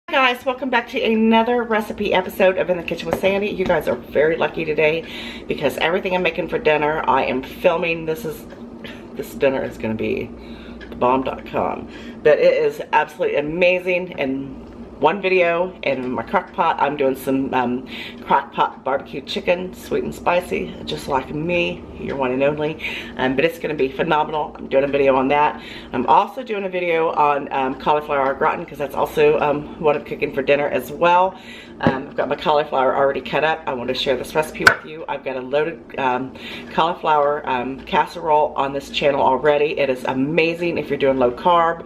Hi guys, welcome back to another recipe episode of In the Kitchen with Sandy. You guys are very lucky today because everything I'm making for dinner, I am filming. This dinner is going to be bomb.com, but it is absolutely amazing. And one video in my crock pot, I'm doing some crock pot barbecue chicken, sweet and spicy, just like me, your one and only. But it's going to be phenomenal. I'm doing a video on that. I'm also doing a video on cauliflower gratin because that's also what I'm cooking for dinner as well. I've got my cauliflower already cut up. I want to share this recipe with you. I've got a loaded cauliflower casserole on this channel already. It is amazing if you're doing low carb,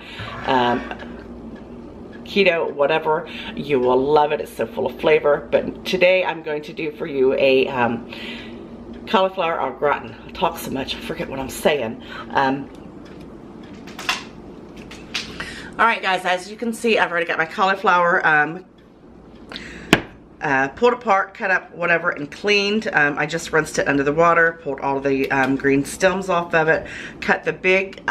keto, whatever. You will love it. It's so full of flavor. But today I'm going to do for you a cauliflower au gratin. I talk so much, I forget what I'm saying. Alright guys, as you can see, I've already got my cauliflower pulled apart, cut up, whatever, and cleaned. I just rinsed it under the water, pulled all the green stems off of it, cut the big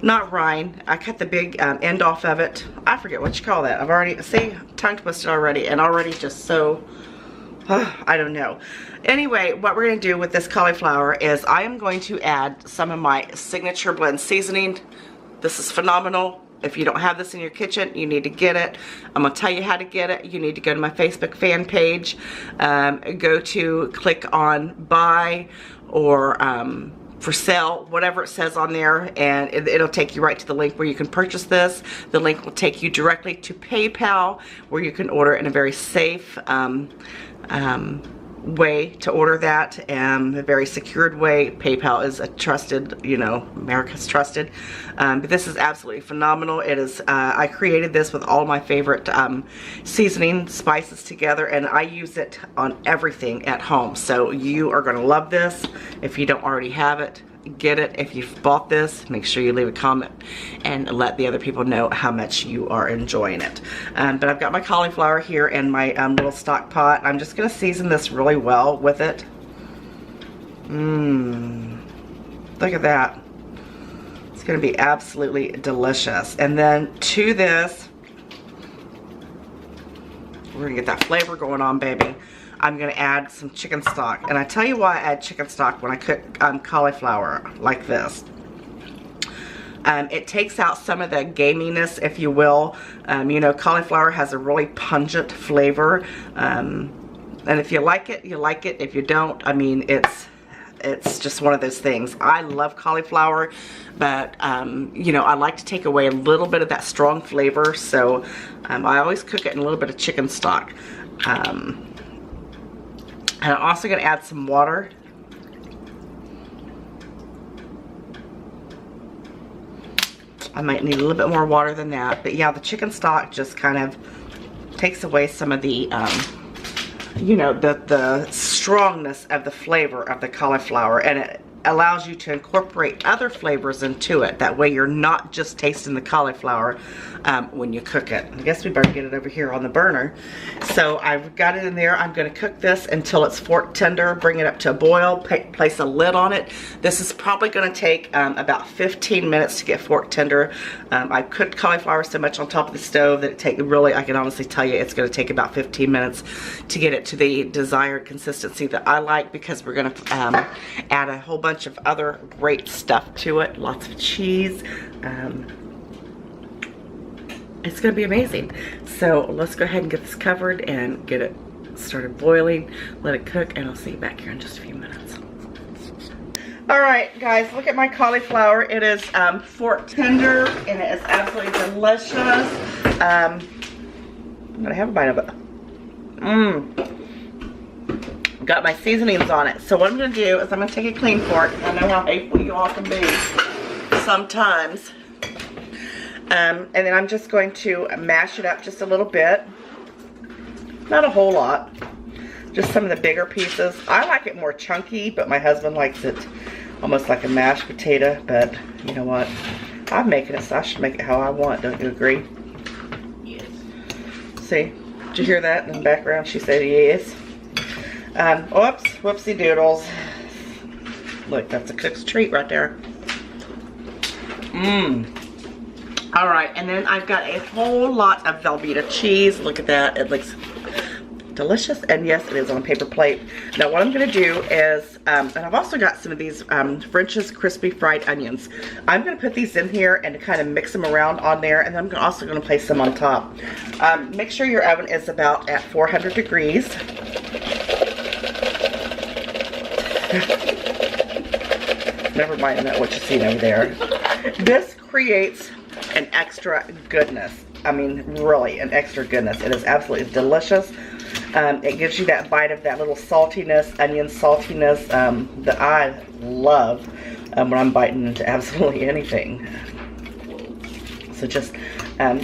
not rind. I cut the big end off of it. I forget what you call that. I've already, see, tongue twisted already, and already just so, I don't know. Anyway, what we're going to do with this cauliflower is I am going to add some of my signature blend seasoning. This is phenomenal. If you don't have this in your kitchen, you need to get it. I'm going to tell you how to get it. You need to go to my Facebook fan page, click on buy or for sale, whatever it says on there, and it'll take you right to the link where you can purchase this. The link will take you directly to PayPal, where you can order in a very safe way to order that, a very secured way. PayPal is a trusted, you know, America's trusted. But this is absolutely phenomenal. It is, I created this with all my favorite seasoning spices together, and I use it on everything at home. So you are going to love this. If you don't already have it, get it. If you've bought this, make sure you leave a comment and let the other people know how much you are enjoying it. But I've got my cauliflower here in my little stock pot. I'm just going to season this really well with it. Look at that. It's going to be absolutely delicious. And then to this, we're going to get that flavor going on, baby. I'm going to add some chicken stock. And I tell you why I add chicken stock when I cook cauliflower like this. It takes out some of the gaminess, if you will. You know, cauliflower has a really pungent flavor. And if you like it, you like it. If you don't, I mean, it's just one of those things. I love cauliflower, but you know, I like to take away a little bit of that strong flavor. So I always cook it in a little bit of chicken stock. And I'm also going to add some water. I might need a little bit more water than that. But yeah, the chicken stock just kind of takes away some of the, you know, the strongness of the flavor of the cauliflower. And it allows you to incorporate other flavors into it. That way you're not just tasting the cauliflower when you cook it. I guess we better get it over here on the burner. So I've got it in there. I'm going to cook this until it's fork tender, bring it up to a boil, place a lid on it. This is probably going to take about 15 minutes to get fork tender. I cooked cauliflower so much on top of the stove that I can honestly tell you it's going to take about 15 minutes to get it to the desired consistency that I like, because we're going to add a whole bunch of other great stuff to it. Lots of cheese. It's going to be amazing. So let's go ahead and get this covered and get it started boiling. Let it cook, and I'll see you back here in just a few minutes. Alright guys, look at my cauliflower. It is fork tender, and it is absolutely delicious. I'm going to have a bite of it. Got my seasonings on it. So what I'm going to do is I'm going to take a clean fork. I know how hateful you all can be sometimes. And then I'm just going to mash it up just a little bit. Not a whole lot. Just some of the bigger pieces. I like it more chunky, but my husband likes it almost like a mashed potato. But you know what? I'm making it, so I should make it how I want. Don't you agree? Yes. See? Did you hear that in the background? She said yes. Oops, whoopsie doodles. Look, that's a cook's treat right there. All right, and then I've got a whole lot of Velveeta cheese. Look at that, it looks delicious, and yes, it is on a paper plate. Now what I'm going to do is, and I've also got some of these French's crispy fried onions. I'm going to put these in here and kind of mix them around on there, and then I'm also going to place them on top. Make sure your oven is about at 400 degrees. Never mind that, what you see over there. This creates an extra goodness. I mean, really, an extra goodness. It is absolutely delicious. It gives you that bite of that little saltiness, onion saltiness that I love when I'm biting into absolutely anything. So just,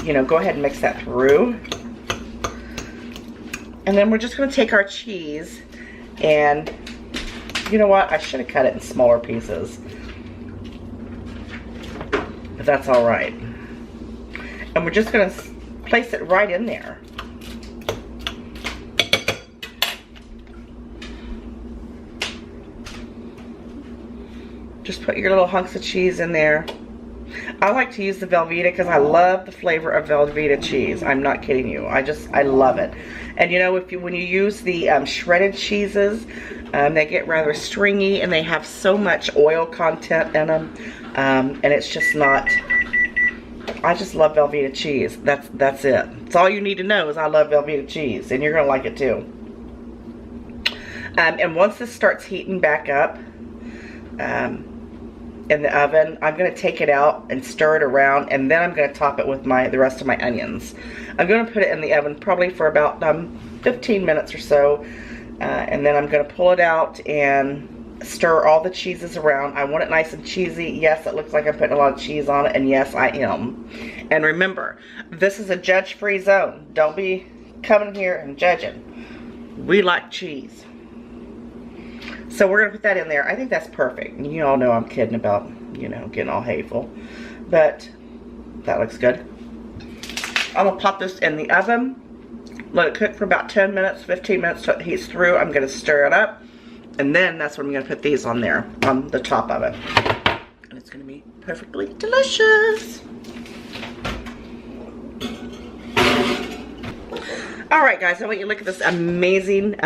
you know, go ahead and mix that through. And then we're just going to take our cheese and, you know what, I should have cut it in smaller pieces. But that's all right. And we're just going to place it right in there. Just put your little hunks of cheese in there. I like to use the Velveeta because I love the flavor of Velveeta cheese. I'm not kidding you. I love it. And you know, when you use the shredded cheeses, they get rather stringy and they have so much oil content in them. And it's just not, I just love Velveeta cheese. That's it. It's all you need to know is I love Velveeta cheese, and you're going to like it too. And once this starts heating back up, in the oven, I'm going to take it out and stir it around, and then I'm going to top it with the rest of my onions. I'm going to put it in the oven probably for about 15 minutes or so, and then I'm going to pull it out and stir all the cheeses around. I want it nice and cheesy. Yes, it looks like I'm putting a lot of cheese on it, and yes, I am. And remember, this is a judge-free zone. Don't be coming here and judging. We like cheese. So we're going to put that in there. I think that's perfect. You all know I'm kidding about, you know, getting all hateful. But that looks good. I'm going to pop this in the oven. Let it cook for about 10 minutes, 15 minutes till it heats through. I'm going to stir it up. And then that's when I'm going to put these on there, on the top of it. And it's going to be perfectly delicious. Alright guys, I want you to look at this amazing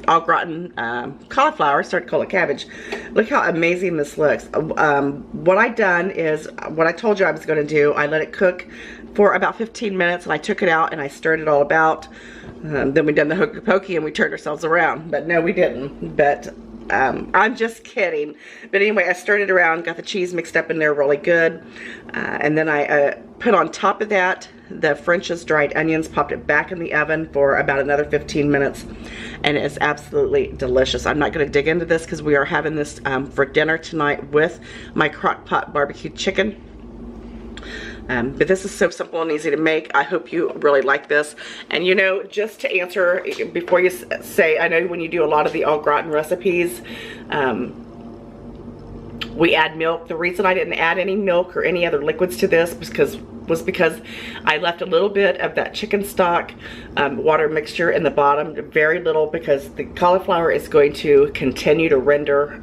au gratin cauliflower. Started to call it cabbage. Look how amazing this looks. What I done is what I told you I was going to do. I let it cook for about 15 minutes, and I took it out and I stirred it all about. Then we done the hokey pokey and we turned ourselves around. But no, we didn't. But I'm just kidding. But anyway, I stirred it around, got the cheese mixed up in there really good, and then I put on top of that the French's dried onions, popped it back in the oven for about another 15 minutes, and it is absolutely delicious. I'm not going to dig into this because we are having this for dinner tonight with my crock pot barbecue chicken. But this is so simple and easy to make. I hope you really like this. And you know, just to answer, before you say, I know when you do a lot of the au gratin recipes, we add milk. The reason I didn't add any milk or any other liquids to this was because I left a little bit of that chicken stock water mixture in the bottom, very little, because the cauliflower is going to continue to render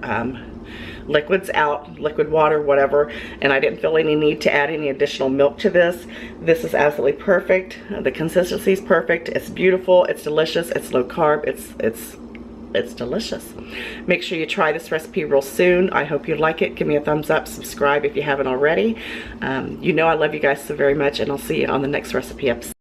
liquids out, liquid water, whatever, and I didn't feel any need to add any additional milk to this. This is absolutely perfect. The consistency is perfect. It's beautiful. It's delicious. It's low carb. It's delicious. Make sure you try this recipe real soon. I hope you like it. Give me a thumbs up. Subscribe if you haven't already. You know I love you guys so very much, and I'll see you on the next recipe episode.